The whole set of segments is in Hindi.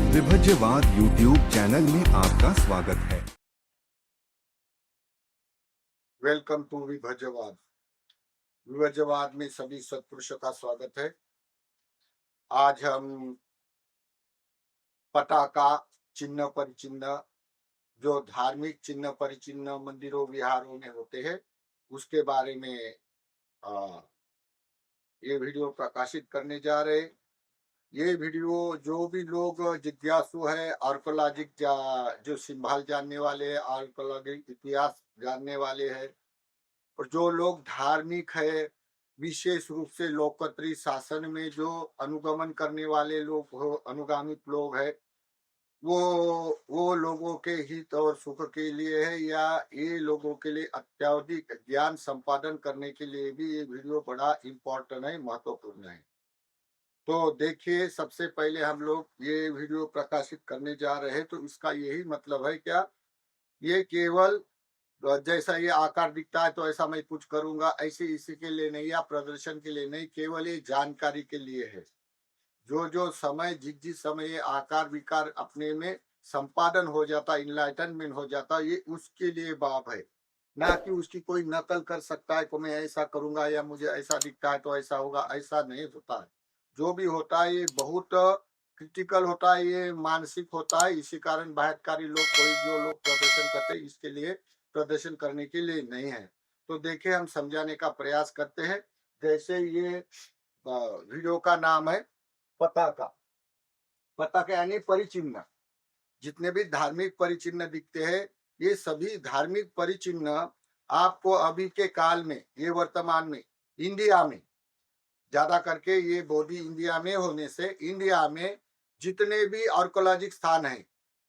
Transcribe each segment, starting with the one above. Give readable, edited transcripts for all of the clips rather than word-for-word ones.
विभज्यवाद यूट्यूब चैनल में आपका स्वागत है। Welcome to विभज्यवाद। विभज्यवाद में सभी सत्पुरुषों का स्वागत है। आज हम पताका चिन्ह परिचिन्ह जो धार्मिक चिन्ह परिचिन्ह मंदिरों विहारों में होते हैं उसके बारे में आ, ये वीडियो प्रकाशित करने जा रहे। ये वीडियो जो भी लोग जिज्ञासु है, आर्कोलॉजिक जो सिंबल जानने वाले हैं, आर्कोलॉजिक इतिहास जानने वाले हैं, और जो लोग धार्मिक है, विशेष रूप से लोकतंत्री शासन में जो अनुगमन करने वाले लोग हो, अनुगामित लोग है, वो लोगों के हित और सुख के लिए है, या ये लोगों के लिए अत्याधिक ज्ञान संपादन करने के लिए भी ये वीडियो बड़ा इम्पोर्टेंट है, महत्वपूर्ण है। तो देखिए, सबसे पहले हम लोग ये वीडियो प्रकाशित करने जा रहे हैं तो इसका यही मतलब है क्या, ये केवल जैसा ये आकार दिखता है तो ऐसा मैं कुछ करूंगा, ऐसे इसी के लिए नहीं या प्रदर्शन के लिए नहीं, केवल ये जानकारी के लिए है। जो जो समय जिस समय ये आकार विकार अपने में संपादन हो जाता, इनलाइटनमेंट हो जाता, ये उसके लिए बात है, ना कि उसकी कोई नकल कर सकता है कि मैं ऐसा करूंगा या मुझे ऐसा दिखता है तो ऐसा होगा, ऐसा नहीं होता है। जो भी होता है ये बहुत क्रिटिकल होता है, ये मानसिक होता है। इसी कारण बाह्यकारी लोग, कोई जो लोग प्रदर्शन करते हैं इसके लिए प्रदर्शन करने के लिए नहीं है। तो देखिए, हम समझाने का प्रयास करते हैं। जैसे ये वीडियो का नाम है पताका। पताका यानी परिचिन्ह। जितने भी धार्मिक परिचिन्ह दिखते हैं, ये सभी धार्मिक परिचिन्ह आपको अभी के काल में, ये वर्तमान में इंडिया में ज्यादा करके, ये बोधी इंडिया में होने से इंडिया में जितने भी आर्कोलॉजिक स्थान है,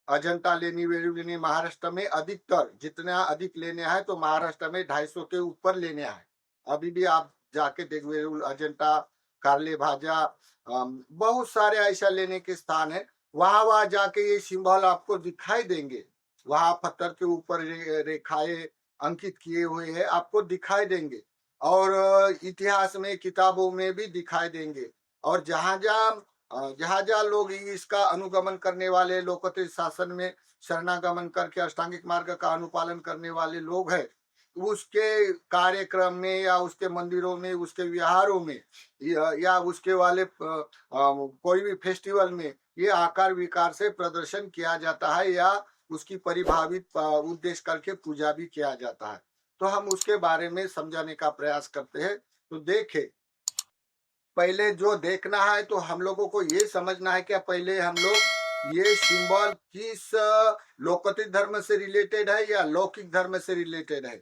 अजंता लेनी, वेरूळ लेनी, महाराष्ट्र में अधिकतर, जितना अधिक लेने हैं तो महाराष्ट्र में 250 के ऊपर लेने हैं। अभी भी आप जाके देख, वेरूळ, अजंता, कार्ले भाजा, बहुत सारे ऐसा लेने के स्थान है। वहां जाके ये सिंबल आपको दिखाई देंगे। वहां पत्थर के ऊपर रेखाएं अंकित किए हुए हैं, आपको दिखाई देंगे, और इतिहास में, किताबों में भी दिखाई देंगे। और जहां जहां लोग इसका अनुगमन करने वाले, लोकतंत्र शासन में शरणागमन करके अष्टांगिक मार्ग का अनुपालन करने वाले लोग हैं, उसके कार्यक्रम में या उसके मंदिरों में, उसके विहारों में, या उसके वाले कोई भी फेस्टिवल में ये आकार विकार से प्रदर्शन किया जाता है, या उसकी परिभावित उद्देश्य करके पूजा भी किया जाता है। तो हम उसके बारे में समझाने का प्रयास करते हैं। तो देखें, पहले जो देखना है तो हम लोगों को ये समझना है कि पहले हम लोग ये सिंबल किस लोकतांत्रिक धर्म से रिलेटेड है या लौकिक धर्म से रिलेटेड है,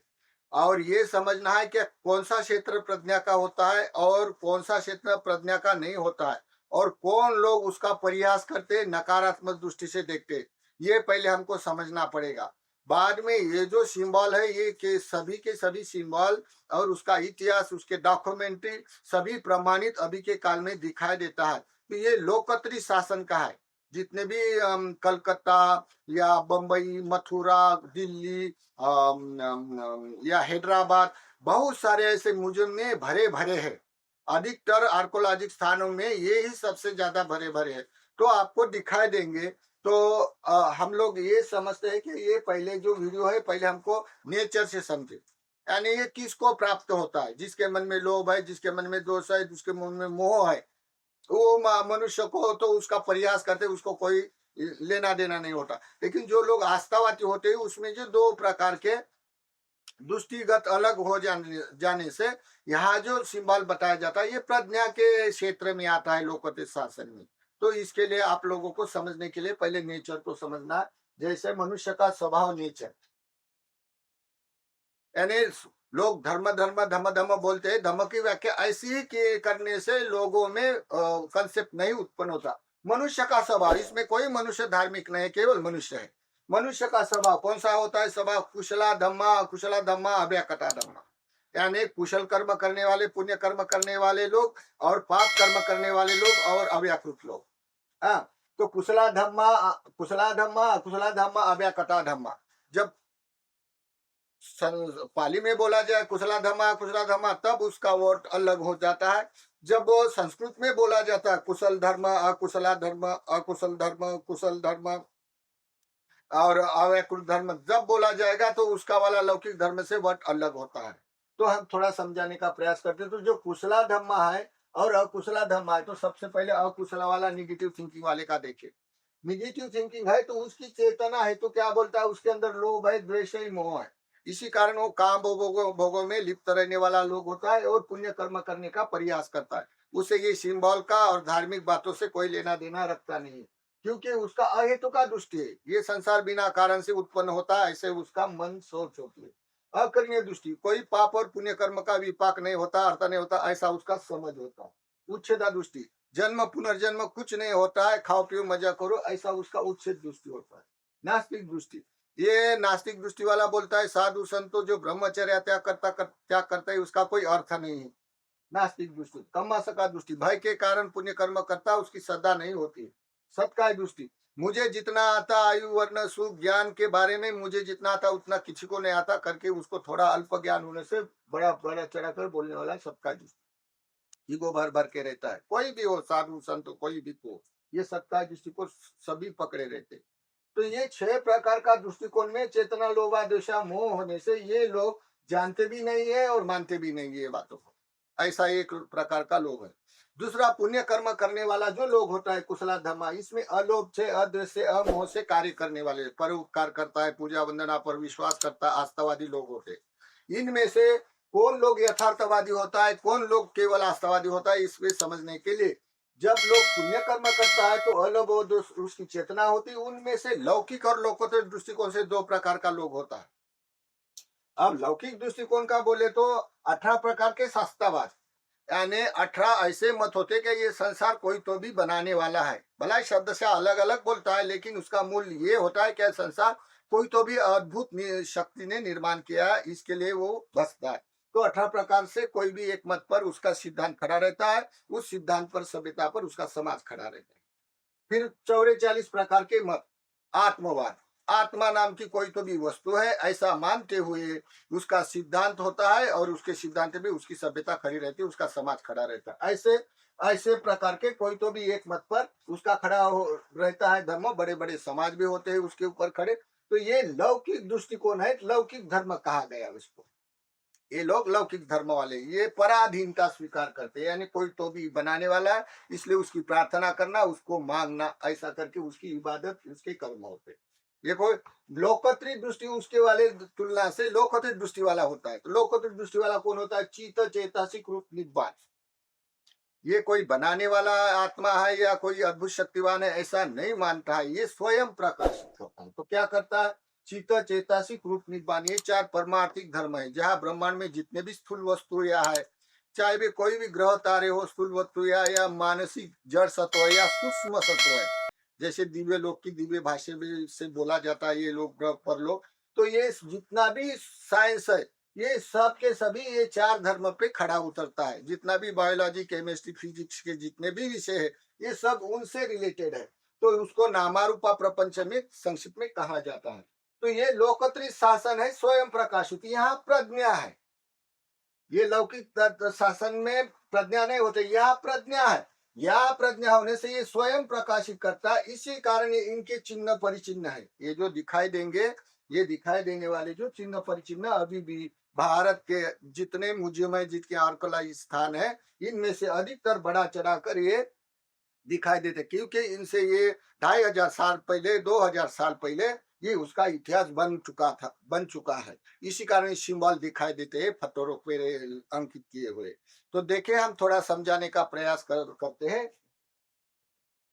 और ये समझना है कि कौन सा क्षेत्र प्रज्ञा का होता है और कौन सा क्षेत्र प्रज्ञा का नहीं होता है, और कौन लोग उसका प्रयास करते, नकारात्मक दृष्टि से देखते, ये पहले हमको समझना पड़ेगा। बाद में ये जो सिंबल है, ये के सभी सिंबल और उसका इतिहास, उसके डॉक्यूमेंट्री सभी प्रमाणित अभी के काल में दिखाई देता है। तो ये लोकतंत्री शासन का है। जितने भी कलकत्ता या बंबई, मथुरा, दिल्ली, या हैदराबाद, बहुत सारे ऐसे म्यूजियम में भरे भरे हैं। अधिकतर आर्कोलॉजिक स्थानों में ये ही सबसे ज्यादा भरे भरे हैं, तो आपको दिखाई देंगे। तो हम लोग ये समझते हैं कि ये पहले जो वीडियो है, पहले हमको नेचर से समझे, यानी ये किसको प्राप्त होता है। जिसके मन में लोभ है, जिसके मन में दोष है, जिसके मन में मोह है, वो मनुष्य को तो उसका प्रयास करते, उसको कोई लेना देना नहीं होता। लेकिन जो लोग आस्थावादी होते हैं, उसमें जो दो प्रकार के दृष्टिगत अलग हो जाने से यहाँ जो सिंबल बताया जाता है, ये प्रज्ञा के क्षेत्र में आता है, लोकतंत्र शासन में। तो इसके लिए आप लोगों को समझने के लिए पहले नेचर को समझना है। जैसे मनुष्य का स्वभाव नेचर, यानी लोग धर्म धर्म धम धम बोलते हैं, धर्म की व्याख्या ऐसी ही करने से लोगों में कंसेप्ट नहीं उत्पन्न होता। मनुष्य का स्वभाव, इसमें कोई मनुष्य धार्मिक नहीं है, केवल मनुष्य है। मनुष्य का स्वभाव कौन सा होता है? स्वभाव कुशला धम्मा अभ्याकटा धम्मा, यानी कुशल कर्म करने वाले, पुण्य कर्म करने वाले लोग, और पाप कर्म करने वाले लोग, और अव्याकृत लोग। हाँ, तो कुशला धम्मा अव्याकटा धम्मा। जब पाली में बोला जाए कुशला धमा, तब उसका वर्ड अलग हो जाता है। जब वो संस्कृत में बोला जाता है कुशल धर्म, अकुशला धर्म, अकुशल धर्म, कुशल धर्म और अवैकुल धर्म जब बोला जाएगा तो उसका वाला लौकिक धर्म से वर्ड अलग होता है। तो हम थोड़ा समझाने का प्रयास करते हैं। तो जो कुशला धर्म है और अकुशला धर्म है, तो सबसे पहले अकुशला वाला निगेटिव थिंकिंग वाले का देखिए। निगेटिव थिंकिंग है तो उसकी चेतना है तो क्या बोलता है, उसके अंदर लोभ है, द्वेष है, मोह है। इसी कारण वो काम भोगों में लिप्त रहने वाला लोग होता है और पुण्य कर्म करने का प्रयास करता है। उसे ये सिंबल का और धार्मिक बातों से कोई लेना देना रखता नहीं, क्योंकि उसका अहेतु का दृष्टि है। ये संसार बिना कारण से उत्पन्न होता है, ऐसे उसका मन सोच होती है। अकरणीय दृष्टि, कोई पाप और पुण्य कर्म का विपाक नहीं होता, अर्थ नहीं होता, ऐसा उसका समझ होता है। उच्छेदा दृष्टि, जन्म पुनर्जन्म कुछ नहीं होता है, खाओ पियो मजा करो, ऐसा उसका उच्छेद दृष्टि होता है। नास्तिक दृष्टि, ये नास्तिक दृष्टि वाला बोलता है साधु संतो जो ब्रह्मचर्य त्याग करता है उसका कोई अर्थ नहीं है। नास्तिक दृष्टि। कम्मासका दृष्टि, भय के कारण पुण्य कर्म करता उसकी श्रद्धा नहीं होती। सत्काय दृष्टि, मुझे जितना आता आयु वर्ण सुख ज्ञान के बारे में मुझे जितना आता उतना किसी को नहीं आता करके उसको थोड़ा अल्प ज्ञान होने से बड़ा बड़ा चढ़ाकर बोलने वाला सत्काय दृष्टि। ईगो भर भर के रहता है, कोई भी हो, साधु संत कोई भी हो, ये सत्काय दृष्टि को सभी पकड़े रहते। तो ये 6 प्रकार का दृष्टिकोण में चेतना लोभा द्वेषा मोह होने से ये लोग जानते भी नहीं है और मानते भी नहीं है ये बातों को। ऐसा एक प्रकार का लोभ है। दूसरा, पुण्य कर्म करने वाला जो लोग होता है कुशला धर्मा, इसमें अलोभ से, अद्वेष से, अमोह से कार्य करने वाले, परोपकार करता है, पूजा वंदना पर विश्वास करता है, आस्थावादी लोग होते हैं। इनमें से कौन लोग यथार्थवादी होता है, कौन लोग केवल आस्थावादी होता है, इसमें समझने के लिए जब लोग पुण्य कर्म करता है तो अलोभ और उसकी चेतना होती है। उनमें से लौकिक और लोकोत्तर दृष्टिकोण से 2 प्रकार का लोग होता है। अब लौकिक दृष्टिकोण का बोले तो 18 प्रकार के शास्त्रवाद, यानी 18 ऐसे मत होते कि ये संसार कोई तो भी बनाने वाला है। भला शब्द से अलग अलग बोलता है लेकिन उसका मूल ये होता है कि संसार कोई तो भी अद्भुत शक्ति ने निर्माण किया है, इसके लिए वो बसता है। तो 18 प्रकार से कोई भी एक मत पर उसका सिद्धांत खड़ा रहता है, उस सिद्धांत पर, सभ्यता पर उसका समाज खड़ा रहता है। फिर 44 प्रकार के मत। आत्मवाद, आत्मा नाम की कोई तो भी वस्तु है ऐसा मानते हुए उसका सिद्धांत होता है और उसके सिद्धांत में उसकी सभ्यता खड़ी रहती है, उसका समाज खड़ा रहता है। ऐसे ऐसे प्रकार के कोई तो भी एक मत पर उसका खड़ा रहता है धर्म, बड़े बड़े समाज भी होते हैं उसके ऊपर खड़े। तो ये लौकिक दृष्टिकोण है, लौकिक धर्म कहा गया उसको। ये लोग लौकिक धर्म वाले ये पराधीनता स्वीकार करते हैं, यानी कोई तो भी बनाने वाला है इसलिए उसकी प्रार्थना करना, उसको मांगना, ऐसा करके उसकी इबादत, उसके कर्म होते। ये कोई लोकोत्तरी दृष्टि उसके वाले तुलना से लोकोत्तरी दृष्टि वाला होता है। तो लोकोत्तरी दृष्टि वाला कौन होता है? चित्त चेतसिक रूप निब्बान। ये कोई बनाने वाला आत्मा है या कोई अद्भुत शक्तिवान है ऐसा नहीं मानता है, ये स्वयं प्रकाशित होता है। तो क्या करता है? चित्त चेतसिक रूप निब्बान, ये 4 परमार्थिक धर्म है। जहाँ ब्रह्मांड में जितने भी स्थूल वस्तु या है, चाहे वे कोई भी ग्रह तारे हो, स्थूल वस्तु या मानसिक जड़ सत्व है या सूक्ष्म सत्व है, जैसे दिव्य लोक की दिव्य भाषा से बोला जाता है ये लोग ग्रह पर लोग। तो ये जितना भी साइंस है ये सब के सभी ये 4 धर्म पे खड़ा उतरता है। जितना भी बायोलॉजी, केमिस्ट्री, फिजिक्स के जितने भी विषय है ये सब उनसे रिलेटेड है। तो उसको नामारूपा प्रपंच में संक्षिप्त में कहा जाता है। तो ये लोकोत्तरी शासन है, स्वयं प्रकाशित। यहाँ प्रज्ञा है। ये लौकिक शासन में प्रज्ञा नहीं होते, यहाँ प्रज्ञा है। यहाँ प्रज्ञा होने से ये स्वयं प्रकाशित करता है। इसी कारण ये इनके चिन्ह परिचिन्ह है। ये जो दिखाई देंगे, ये दिखाई देने वाले जो चिन्ह परिचिन्ह अभी भी भारत के जितने म्यूजियम है, जितने आर्कोलॉजी स्थान है, इनमें से अधिकतर बढ़ा चढ़ाकर ये दिखाई देते, क्योंकि इनसे ये 2500 साल पहले, 2000 साल पहले ये उसका इतिहास बन चुका है। इसी कारण सिंबल दिखाई देते हैं पत्थरों पे अंकित किए हुए। तो देखिए हम थोड़ा समझाने का प्रयास करते हैं।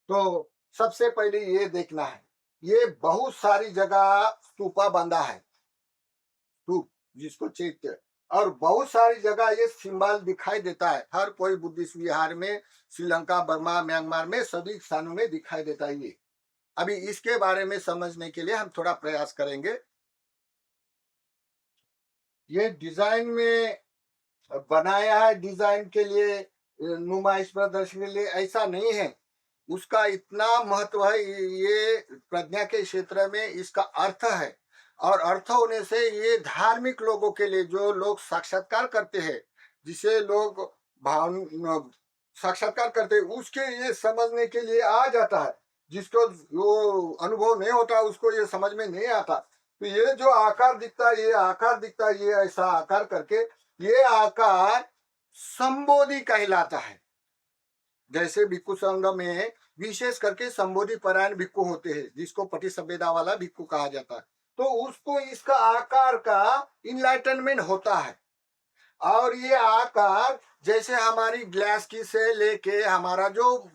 तो सबसे पहले ये देखना है, ये बहुत सारी जगह स्तूपा बंधा है, स्तूप जिसको चैत्य, और बहुत सारी जगह ये सिंबल दिखाई देता है। हर कोई बुद्धिस्ट विहार में, श्रीलंका, बर्मा, म्यांमार में सभी स्थानों में दिखाई देता है। ये अभी इसके बारे में समझने के लिए हम थोड़ा प्रयास करेंगे। ये डिजाइन में बनाया है, डिजाइन के लिए, नुमाइश प्रदर्शन के लिए ऐसा नहीं है। उसका इतना महत्व है, ये प्रज्ञा के क्षेत्र में इसका अर्थ है। और अर्थ होने से ये धार्मिक लोगों के लिए, जो लोग साक्षात्कार करते हैं, जिसे लोग भाव साक्षात्कार करते हैं उसके ये समझने के लिए आ जाता है। जिसको वो अनुभव नहीं होता उसको ये समझ में नहीं आता। तो ये जो आकार दिखता है, ये आकार दिखता है, ये ऐसा आकार करके ये आकार संबोधि कहलाता है। जैसे भिक्खु संघ में विशेष करके संबोधि परायण भिक्खु होते हैं, जिसको पटी संवेदा वाला भिक्खु कहा जाता है। तो उसको इसका आकार का इनलाइटनमेंट होता है। और ये आकार जैसे हमारी ग्लास की से लेके हमारा जो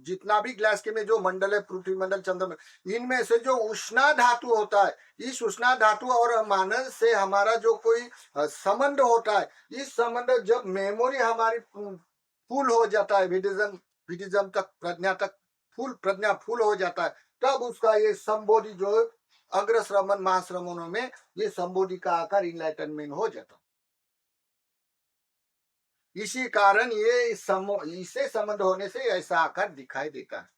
जितना भी ग्लास के में जो मंडल है, पृथ्वी मंडल, चंद्र, इनमें से जो उष्णा धातु होता है, इस उष्णा धातु और मानस से हमारा जो कोई संबंध होता है, इस संबंध जब मेमोरी हमारी फुल हो जाता है, विडिज्म तक, प्रज्ञा तक फुल, प्रज्ञा फुल हो जाता है, तब उसका ये संबोधि जो अग्र श्रवण महाश्रवणों में ये संबोधि का आकार इनलाइटनमेंट हो जाता है। इसी कारण ये इसे संबंध होने से ऐसा आकार दिखाई देता है।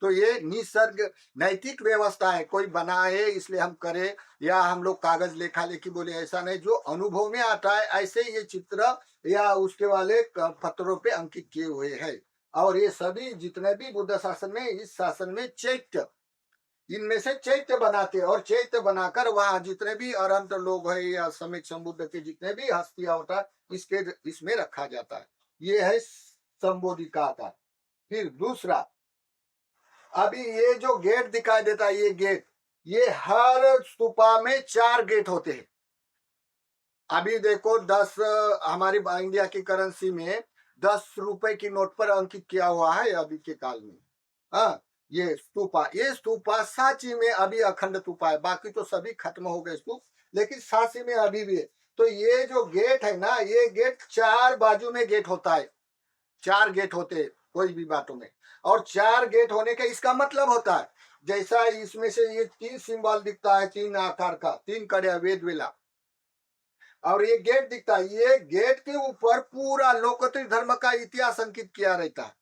तो ये निसर्ग नैतिक व्यवस्था है, कोई बनाए इसलिए हम करें या हम लोग कागज लेखा लेखी बोले, ऐसा नहीं। जो अनुभव में आता है ऐसे ये चित्र या उसके वाले पत्थरों पे अंकित किए हुए हैं। और ये सभी जितने भी बुद्ध शासन में, इस शासन में चैत्य, इनमें से चैत्य बनाते हैं और चैत्य बनाकर वहां जितने भी अनंत लोग है या समेत संबुद्ध के जितने भी हस्तियां होता है इसके इसमें रखा जाता है। ये है संबोधि का आकार। फिर दूसरा, अभी ये जो गेट दिखाई देता है, ये गेट, ये हर स्तूपा में 4 गेट होते हैं। अभी देखो 10 हमारी इंडिया की करेंसी में 10 रुपए की नोट पर अंकित किया हुआ है अभी के काल में। हाँ, ये स्तूपा सांची में अभी अखंड स्तूपा है, बाकी तो सभी खत्म हो गए स्तूप, लेकिन सांची में अभी भी है। तो ये जो गेट है ना, ये गेट 4 बाजू में गेट होता है, 4 गेट होते हैं कोई भी बातों में। और 4 गेट होने का इसका मतलब होता है, जैसा इसमें से ये 3 सिंबल दिखता है, 3 आकार का, 3 कड़िया वेद वेला, और ये गेट दिखता है, ये गेट के ऊपर पूरा लोकोत्तरी धर्म का इतिहास अंकित किया रहता है।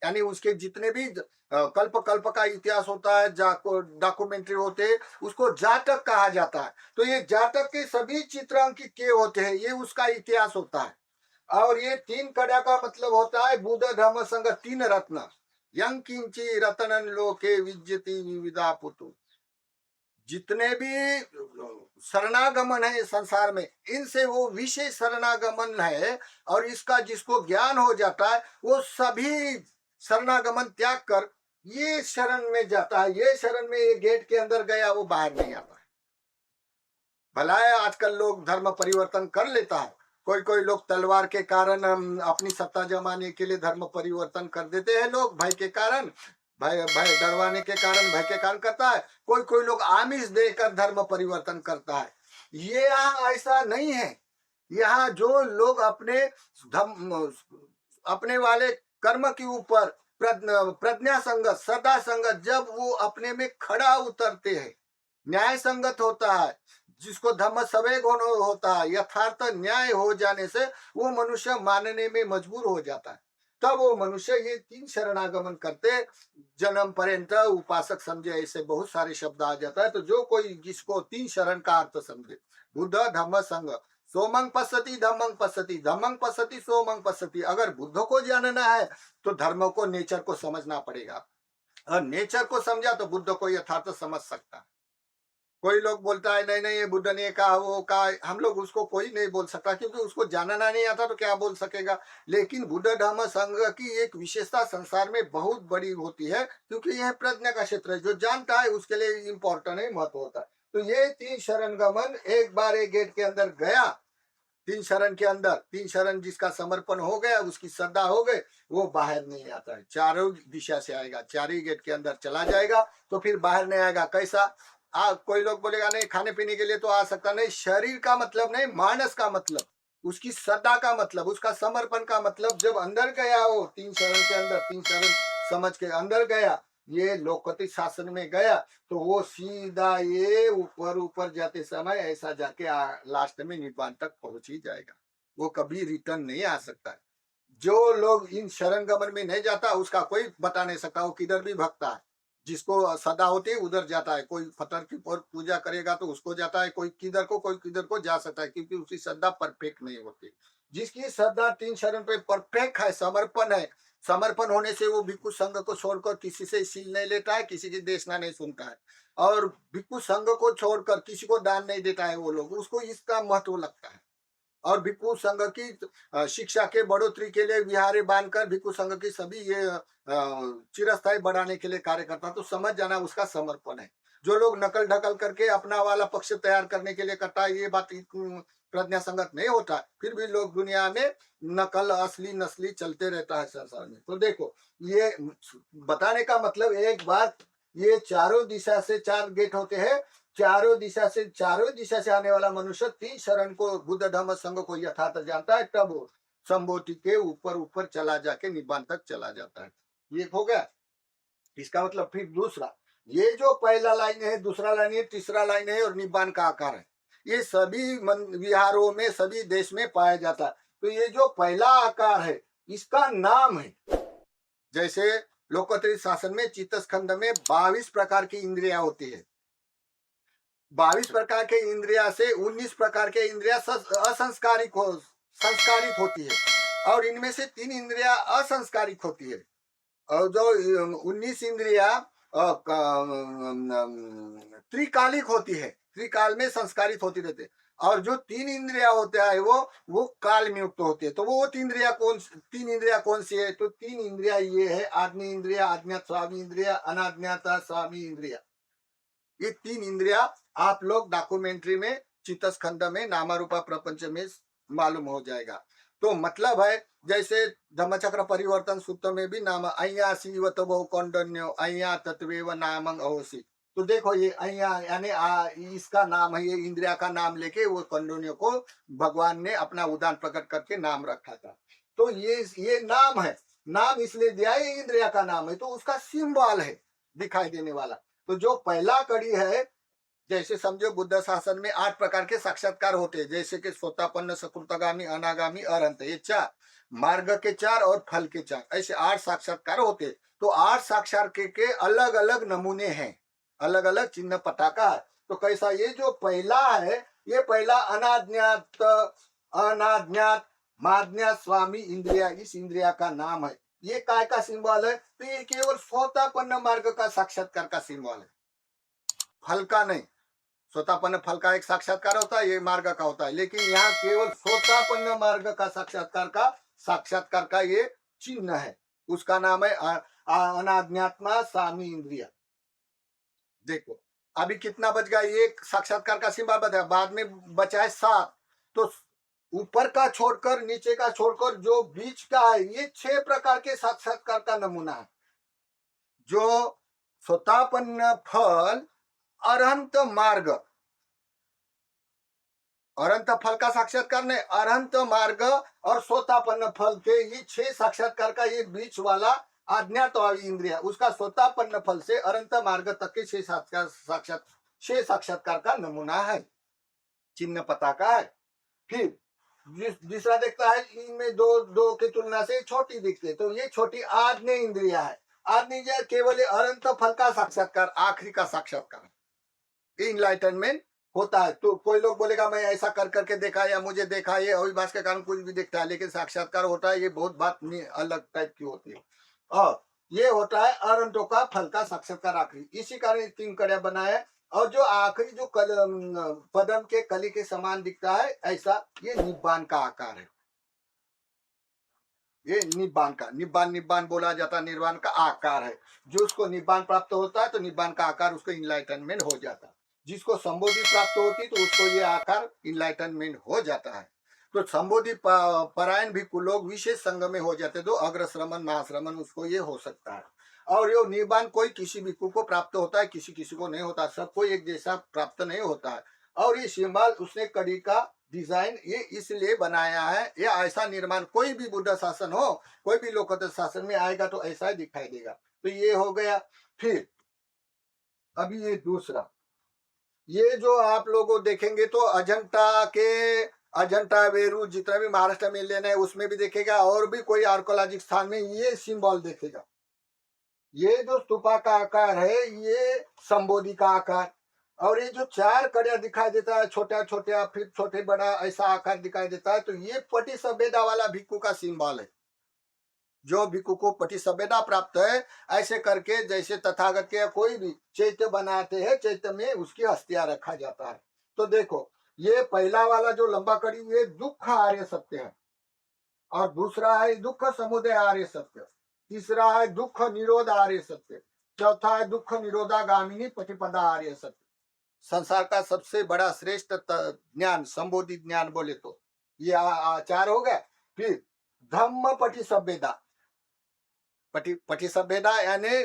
यानी उसके जितने भी कल्प कल्प का इतिहास होता है, डॉक्यूमेंट्री होते हैं, उसको जातक कहा जाता है। तो ये जातक के सभी चित्र अंकित किए होते हैं, ये उसका इतिहास होता है। और ये 3 कड़ा का मतलब होता है बुद्ध धर्म संघ 3 रत्न, यं किंची रतनन लोके विज्यति विविधा पुतु। जितने भी शरणागमन है संसार में, इनसे वो विशेष शरणागमन है। और इसका जिसको ज्ञान हो जाता है वो सभी शरणागमन त्याग कर ये शरण में जाता है। ये शरण में, ये गेट के अंदर गया वो बाहर नहीं आता है। भला है आजकल लोग धर्म परिवर्तन कर लेता है, कोई कोई लोग तलवार के कारण अपनी सत्ता जमाने के लिए धर्म परिवर्तन कर देते हैं लोग, भय के कारण, भय भय डरवाने के कारण, भय के कारण करता है। कोई कोई लोग आमिष देकर धर्म परिवर्तन करता है। ये यहाँ ऐसा नहीं है। यहाँ जो लोग अपने वाले कर्म के ऊपर प्रज्ञा संगत, सदा संगत, जब वो अपने में खड़ा उतरते हैं, न्याय संगत होता है, जिसको धम्म सवेग होता है, यथार्थ न्याय हो जाने से वो मनुष्य मानने में मजबूर हो जाता है। तब वो मनुष्य ये 3 शरणागमन करते, जन्म पर्यंत उपासक समझे, ऐसे बहुत सारे शब्द आ जाता है। तो जो कोई जिसको 3 शरण का अर्थ समझे, बुद्ध धम्म संघ, सोमंग पश्यति धम्मंग पश्यति, धम्मंग पश्यति सोमंग पश्यति। अगर बुद्ध को जानना है तो धर्म को, नेचर को समझना पड़ेगा, और नेचर को समझा तो बुद्ध को यथार्थ समझ सकता है। कोई लोग बोलता है नहीं नहीं ये बुद्ध ने कहा, वो कहा, हम लोग उसको कोई नहीं बोल सकता, क्योंकि उसको जानना नहीं आता तो क्या बोल सकेगा। लेकिन बुद्ध धर्म संघ की एक विशेषता संसार में बहुत बड़ी होती है, क्योंकि यह प्रज्ञा का क्षेत्र है, जो जानता है उसके लिए इम्पोर्टेंट है, महत्व होता है। तो ये 3 शरणगमन, एक बार एक गेट के अंदर गया, 3 शरण के अंदर, 3 शरण जिसका समर्पण हो गया, उसकी श्रद्धा हो गई, वो बाहर नहीं आता है, चारों दिशा से आएगा, 4 ही गेट के अंदर चला जाएगा, तो फिर बाहर नहीं आएगा। कैसा? कोई लोग बोलेगा नहीं खाने पीने के लिए तो आ सकता नहीं, शरीर का मतलब नहीं, मानस का मतलब, उसकी श्रद्धा का मतलब, उसका समर्पण का मतलब, जब अंदर गया हो 3 शरण के अंदर, 3 शरण समझ के अंदर गया, ये लोकोत्तरी शासन में गया, तो वो सीधा ये ऊपर ऊपर जाते समय ऐसा जाके लास्ट में निब्बान तक पहुंच ही जाएगा, वो कभी रिटर्न नहीं आ सकता है। जो लोग इन शरणगमन में नहीं जाता उसका कोई बता नहीं सकता वो किधर भी भगता है। जिसको सदा होती है उधर जाता है, कोई पत्थर की पूजा करेगा तो उसको जाता है, कोई किधर को जा सकता है, क्योंकि उसकी श्रद्धा परफेक्ट नहीं होती। जिसकी श्रद्धा 3 शरण पे परफेक्ट है, समर्पण है, समर्पण होने से वो भिक्षु संघ को छोड़कर किसी से सील नहीं लेता है, किसी की देशना नहीं सुनता है। और भिक्षु संघ को छोड़कर किसी को दान नहीं देता है वो लोग, उसको इसका महत्व लगता है। और भिक्षु संघ की शिक्षा के बढ़ोतरी के लिए विहारे बांधकर भिक्षु संघ की सभी ये चिरस्थायी बढ़ाने के लिए कार्य करता है। तो समझ जाना उसका समर्पण है। जो लोग नकल ढकल करके अपना वाला पक्ष तैयार करने के लिए करता है, ये बात प्रज्ञा संगत नहीं होता। फिर भी लोग दुनिया में नकल असली नस्ली चलते रहता है संसार में। तो देखो, ये बताने का मतलब एक बात, ये चारों दिशा से 4 गेट होते हैं, चारों दिशा से आने वाला मनुष्य 3 शरण को, बुद्ध धम्म संघ को यथार्थ जानता है, तब वो संबोधि के ऊपर ऊपर चला जाके निब्बान तक चला जाता है। ये हो गया। इसका मतलब फिर दूसरा, ये जो पहला लाइन है, दूसरा लाइन है, तीसरा लाइन है और निब्बान का आकार है, ये सभी विहारों में, सभी देश में पाया जाता है। तो ये जो पहला आकार है, इसका नाम है, जैसे लोकोत्तरी शासन में चित्तस्कंध में 22 प्रकार की इंद्रियां होती है। 22 प्रकार के इंद्रिया से 19 प्रकार के इंद्रिया संस्कारित होती है, और इनमें से 3 इंद्रिया असंस्कारित होती है। और जो 19 इंद्रिया त्रिकालिक होती है, त्रिकाल में संस्कारित होती रहती है। और जो 3 इंद्रिया होता है वो काल में युक्त होती है। तो वो 3 इंद्रिया कौन सी है? तो 3 इंद्रिया ये है, आज्ञा इंद्रिया, आज्ञात स्वामी इंद्रिया, अनाज्ञाता स्वामी इंद्रिया। ये 3 इंद्रिया आप लोग डॉक्यूमेंट्री में चित्तस्कंध में नामारूपा प्रपंच में मालूम हो जाएगा। तो मतलब है, जैसे धम्मचक्र परिवर्तन सूत्र में भी नाम अय्या सीवत बहु कौंडन्यो अय्या तत्वेव नामं अहोसी। तो देखो, ये अय्या यानी इसका नाम है, ये इंद्रिया का नाम लेके वो कौंडन्यो को भगवान ने अपना उदान प्रकट करके नाम रखा था। तो ये नाम है, नाम इसलिए दिया है, इंद्रिया का नाम है, तो उसका सिंबल है दिखाई देने वाला। तो जो पहला कड़ी है, जैसे समझो बुद्ध शासन में 8 प्रकार के साक्षात्कार होते हैं, जैसे कि सोतापन्न, सकृतगामी, अनागामी, अरहंत, ये 4 मार्ग के 4 और फल के 4, ऐसे 8 साक्षात्कार होते। तो 8 साक्षात्कार के अलग अलग नमूने हैं, अलग अलग चिन्ह पताका है। तो कैसा, ये जो पहला है, ये पहला अनाज्ञात माज्ञात स्वामी इंद्रिया, इस इंद्रिया का नाम है। ये काय का सिंबल है? तो ये केवल सोतापन्न मार्ग का साक्षात्कार का सिंबल है, फल का नहीं। सोतापन्न फल का एक साक्षात्कार होता है, ये मार्ग का होता है, लेकिन यहाँ केवल सोतापन्न मार्ग का साक्षात्कार का ये चिन्ह है। उसका नाम है अनाज्ञात्मा स्वामी इंद्रिया। देखो अभी कितना बच गया, एक साक्षात्कार का सिंबल बताया, बाद में बचा है 7। तो ऊपर का छोड़कर, नीचे का छोड़कर जो बीच का है, ये 6 प्रकार के साक्षात्कार का नमूना है। जो सोतापन्न फल, अरहंत मार्ग, अरहंत फल का साक्षात्कार नहीं, अरहंत मार्ग और सोतापन्न फल के ये 6 साक्षात्कार का ये बीच वाला आज्ञात इंद्रिया, उसका सोतापन्न फल से अरहंत मार्ग तक के 6 साक्षात्कार का नमूना है, चिन्ह पता का है। फिर दूसरा देखता है, इनमें दो की तुलना से छोटी दिखते, तो ये छोटी आज्ञा इंद्रिया है। आज्ञा इंद्रिया केवल अरहंत फल का साक्षात्कार, आखिरी का साक्षात्कार, इनलाइटनमेंट होता है। तो कोई लोग बोलेगा मैं ऐसा कर करके देखा, या मुझे देखा, ये अविभाष के कारण कुछ भी देखता है, लेकिन साक्षात्कार होता है, ये बहुत बात अलग टाइप की होती है। और ये होता है अरहंतों का फल का साक्षात्कार आखिरी, इसी कारण 3 कड़िया बनाया। और जो आखिरी जो पदम के कली के समान दिखता है, ऐसा ये निब्बान का आकार है। ये निब्बान बोला जाता है, निर्वाण का आकार है। जो उसको निब्बान प्राप्त होता है, तो निब्बान का आकार उसको इनलाइटनमेंट हो जाता है। जिसको संबोधि प्राप्त होती, तो उसको ये आकार इनलाइटनमेंट हो जाता है। तो संबोधि परायण भी लोग विशेष संघ में हो जाते, तो अग्रश्रमण महाश्रमण उसको ये हो सकता है। और ये निब्बान कोई किसी भिक्षु को प्राप्त होता है, किसी किसी को नहीं होता, सबको एक जैसा प्राप्त नहीं होता है। और ये सिंबल उसने कड़ी का डिजाइन ये इसलिए बनाया है, ये ऐसा निर्माण कोई भी बुद्ध शासन हो, कोई भी लोकोत्तर शासन में आएगा तो ऐसा ही दिखाई देगा। तो ये हो गया। फिर अभी ये दूसरा, ये जो आप लोगों देखेंगे तो अजंता वेरू जितना भी महाराष्ट्र में लेना है उसमें भी देखेगा, और भी कोई आर्कोलॉजिक स्थान में ये सिंबल देखेगा। ये जो स्तूपा का आकार है, ये संबोधि का आकार, और ये जो 4 कड़िया दिखाई देता है, छोटा छोटा फिर छोटे बड़ा ऐसा आकार दिखाई देता है, तो ये पटी सभ्यता वाला भिक्षु का सिंबल है। जो भिक्षु को पटिसभ्यता प्राप्त है, ऐसे करके जैसे तथागत के कोई भी चैत्य बनाते हैं, चैत्य में उसकी हस्तियां रखा जाता है। तो देखो, ये पहला वाला जो लंबा कड़ी ये दुख आर्य सत्य है, और दूसरा है दुख समुदय आर्य सत्य, तीसरा है दुख निरोध आर्य सत्य, चौथा है दुख निरोधागामिनी प्रतिपदा आर्य सत्य। संसार का सबसे बड़ा श्रेष्ठ ज्ञान, संबोधित ज्ञान बोले तो ये चार हो गए। फिर धम्म पटिसभ्यता, पटिसभ्यता यानी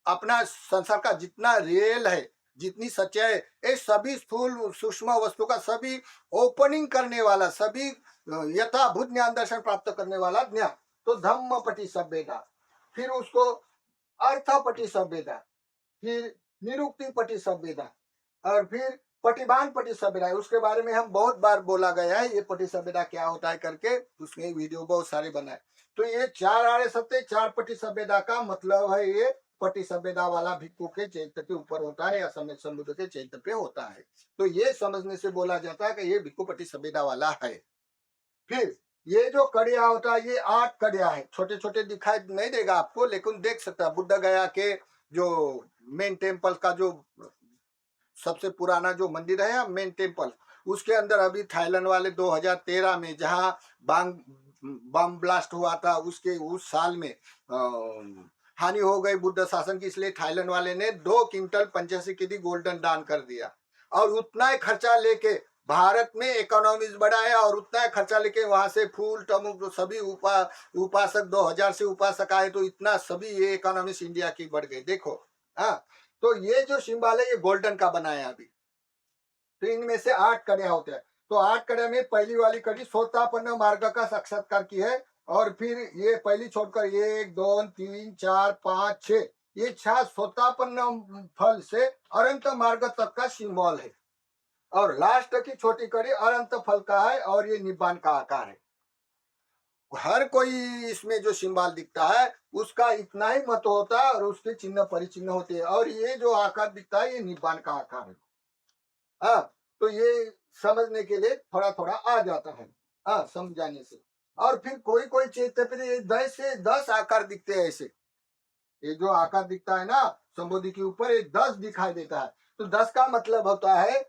अपना संसार का जितना रियल है, जितनी सच्चाई है, ये सभी स्थूल सूक्ष्म वस्तु का सभी ओपनिंग करने वाला, सभी यथाभूत ज्ञान दर्शन प्राप्त करने वाला ज्ञान, तो धम्म पटिसभ्यता। फिर उसको अर्थ पटिसभ्यता, फिर निरुक्ति पटिसभ्यता, और फिर पटिभान पटिसभ्यता। उसके बारे में हम बहुत बार बोला गया है, ये पटिसभ्यता क्या होता है करके, उसमें वीडियो बहुत सारे बनाए। तो ये चार आर्य सत्य, चार पटिसभ्यता का मतलब है ये पटिसभ्यता वाला भिक्षु के चैत्य के ऊपर होता है या समय समुद्र के चैत्य पे होता है। तो ये समझने से बोला जाता है कि ये भिक्षु पटिसभ्यता वाला है। फिर ये जो कड़िया होता है, ये 8 कड़िया है, छोटे छोटे दिखाई नहीं देगा आपको, लेकिन देख सकता है। बुद्ध गया के जो मेन टेम्पल का जो सबसे पुराना जो मंदिर है मेन टेम्पल, उसके अंदर अभी थाईलैंड वाले 2013 में जहां बम ब्लास्ट हुआ था, उसके उस साल में हानि हो गई बुद्ध शासन की, इसलिए थाईलैंड वाले ने 2 क्विंटल 85 केजी गोल्डन दान कर दिया। और उतना ही खर्चा लेके भारत में इकोनॉमीज बढ़ाया, और उतना ही खर्चा लेके वहां से फूल टमुक सभी उपासक 2000 से उपासक आए, तो इतना सभी ये इकोनॉमिक्स इंडिया की बढ़ गई। देखो, हाँ, तो ये जो सिंबल है ये गोल्डन का बनाया अभी। तो इनमें से 8 कड़िया होते हैं। तो 8 कड़िया में पहली वाली कड़ी सोतापन्न मार्ग का साक्षात्कार की है, और फिर ये पहली छोड़कर 1 2 3 4 5 6, ये 6 सोतापन्न फल से अनंत मार्ग तक का सिंबल है। और लास्ट की छोटी कड़ी अनंत फल का है, और ये निब्बान का आकार है। हर कोई इसमें जो सिंबल दिखता है उसका इतना ही महत्व होता है, और उसके चिन्ह परिचिन्ह होते हैं। और ये जो आकार दिखता है ये निब्बान का आकार है। हाँ, तो ये समझने के लिए थोड़ा थोड़ा आ जाता है, हाँ, समझाने से। और फिर कोई कोई चैत्य पे 10 से 10 आकार दिखते हैं ऐसे। ये जो आकार दिखता है ना संबोधि के ऊपर, ये 10 दिखाई देता है। तो 10 का मतलब होता है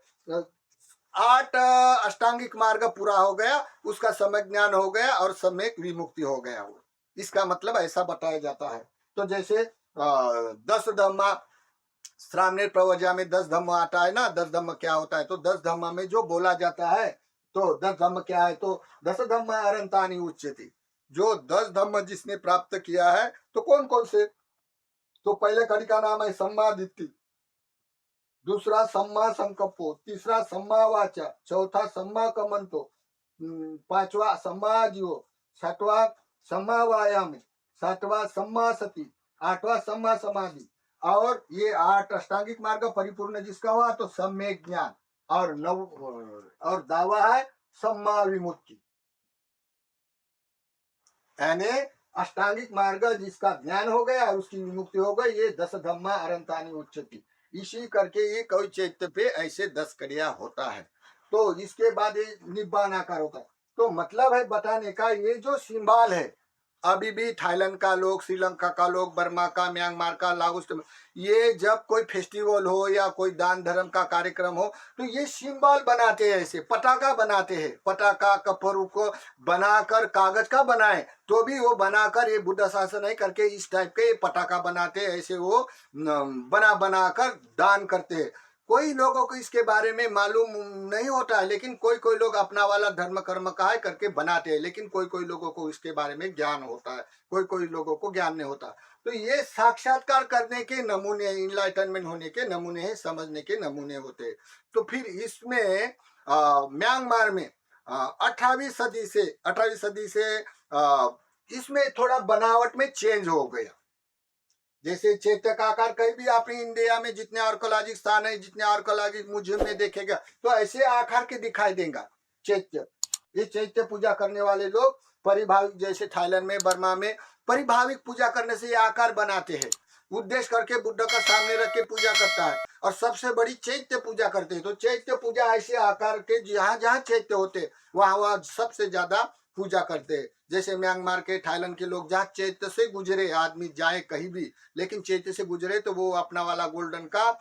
8 अष्टांगिक मार्ग पूरा हो गया, उसका सम्यक ज्ञान हो गया, और सम्यक विमुक्ति हो गया। वो इसका मतलब ऐसा बताया जाता है। तो जैसे 10 धम्मा, श्रामणेर प्रवजा में 10 धम्म आता है ना, 10 धम्म क्या होता है, तो 10 धम्म में जो बोला जाता है, तो 10 धम्म क्या है, तो 10 धम्म अरंतानि उच्यते। जो 10 धम्म जिसने प्राप्त किया है, तो कौन कौन से, तो पहले कड़ी का नाम है सम्मा दिट्ठि, दूसरा सम्मा संकल्पो, तीसरा सम्मा वाचा, चौथा सम्मा कमंतो, पांचवा सम्मा जीवो, छठवा सम्मा वायाम, सातवां सम्मा सती, आठवां सम्मा समाधि, और ये 8 अष्टांगिक मार्ग परिपूर्ण जिसका हुआ तो सम्यक ज्ञान, और और दावा है सम्मा विमुक्ति, यानी अष्टांगिक मार्ग जिसका ज्ञान हो गया और उसकी विमुक्ति हो गई, ये 10 धम्मा अरंतानि उच्यते। इसी करके ये कोई चैत्य पे ऐसे 10 कड़िया होता है। तो इसके बाद ये निब्बान आकार होता है। तो मतलब है बताने का, ये जो सिंबल है अभी भी थाईलैंड का लोग, श्रीलंका का लोग, बर्मा का, म्यांमार का, लाओस, ये जब कोई फेस्टिवल हो या कोई दान धर्म का कार्यक्रम हो, तो ये सिंबल बनाते हैं, ऐसे पटाखा बनाते हैं। पटाखा कपड़ों को बनाकर कागज का बनाए, तो भी वो बनाकर, ये बुद्ध शासन है करके इस टाइप के पटाखा बनाते हैं, ऐसे वो बनाकर दान करते हैं। कोई लोगों को इसके बारे में मालूम नहीं होता है, लेकिन कोई कोई लोग अपना वाला धर्म कर्म का है करके बनाते हैं, लेकिन कोई कोई लोगों को इसके बारे में ज्ञान होता है, कोई कोई लोगों को ज्ञान नहीं होता। तो ये साक्षात्कार करने के नमूने, इनलाइटनमेंट होने के नमूने हैं, समझने के नमूने होते हैं। तो फिर इसमें म्यांमार में 18वीं सदी से इसमें थोड़ा बनावट में चेंज हो गया। जैसे चैत्य का आकार कहीं भी अपनी इंडिया में जितने आर्कोलॉजिक स्थान है, जितने आर्कोलॉजिक म्यूजियम में देखेगा, तो ऐसे आकार के दिखाई देगा चैत्य। ये चैत्य पूजा करने वाले लोग परिभाविक, जैसे थाईलैंड में, बर्मा में परिभाविक पूजा करने से ये आकार बनाते हैं, उद्देश्य करके बुद्ध का सामने रख के पूजा करता है, और सबसे बड़ी चैत्य पूजा करते हैं। तो चैत्य पूजा ऐसे आकार के जहाँ जहाँ चैत्य होते वहाँ सबसे ज्यादा पूजा करते हैं। जैसे म्यांमार के, थाईलैंड के लोग जहाँ चैत्य से गुजरे, आदमी जाए कहीं भी, लेकिन चैत्य से गुजरे तो वो अपना वाला गोल्डन का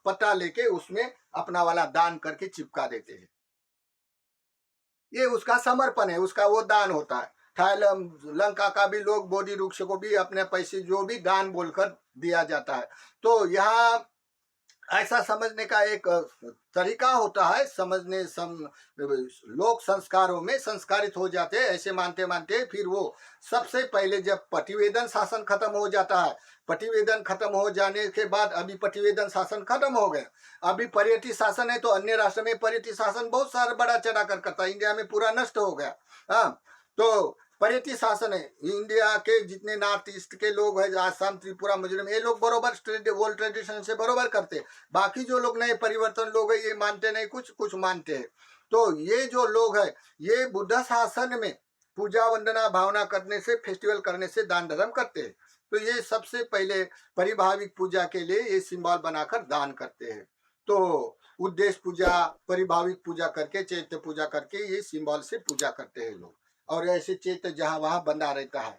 पता लेके उसमें अपना वाला दान करके चिपका देते हैं। ये उसका समर्पण है, उसका वो दान होता है। थाईलैंड, लंका का भी लोग बोधि वृक्ष को भी अपने पैसे जो भी दान बोलकर दिया जाता है। तो यहाँ ऐसा समझने का एक तरीका होता है, लोक संस्कारों में संस्कारित हो जाते हैं। ऐसे मानते मानते फिर वो सबसे पहले जब पटिवेदन शासन खत्म हो जाता है, पटिवेदन खत्म हो जाने के बाद, अभी पटिवेदन शासन खत्म हो गया, अभी पर्यटी शासन है। तो अन्य राष्ट्र में पर्यटी शासन बहुत सारा बड़ा चढ़ा कर करता है, इंडिया में पूरा नष्ट हो गया। हाँ, तो पर्यटी शासन है। इंडिया के जितने नॉर्थ ईस्ट के लोग हैं, आसाम, त्रिपुरा, मिजोरम, ये लोग बरोबर ओल्ड ट्रेडिशन से बरोबर करते हैं। बाकी जो लोग नए परिवर्तन लोग हैं, ये मानते नहीं, कुछ कुछ मानते हैं। तो ये जो लोग हैं, ये बुद्ध शासन में पूजा वंदना भावना करने से, फेस्टिवल करने से दान धर्म करते हैं। तो ये सबसे पहले परिभाविक पूजा के लिए ये सिंबल बनाकर दान करते हैं। तो उद्देश्य पूजा, परिभाविक पूजा करके, चैत्य पूजा करके ये सिंबल से पूजा करते हैं लोग। और ऐसे चैत्य जहां वहां बंधा रहता है।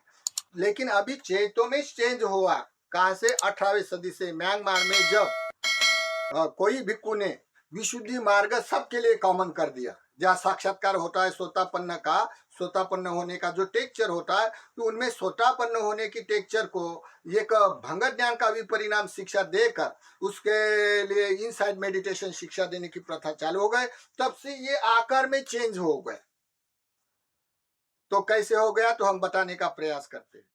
लेकिन अभी चैत्यों में चेंज हुआ। कहां से? 18वीं सदी से म्यांमार में जब कोई भिक्खु ने विशुद्धि मार्ग सबके लिए कॉमन कर दिया। जहाँ साक्षात्कार होता है सोतापन्न का, सोतापन्न होने का जो टेक्चर होता है, तो उनमें सोतापन्न होने की टेक्चर को एक भंग ज्ञान का भी परिणाम शिक्षा देकर उसके लिए इनसाइड मेडिटेशन शिक्षा देने की प्रथा चालू हो गए। तब से ये आकार में चेंज हो गए। तो कैसे हो गया, तो हम बताने का प्रयास करते हैं।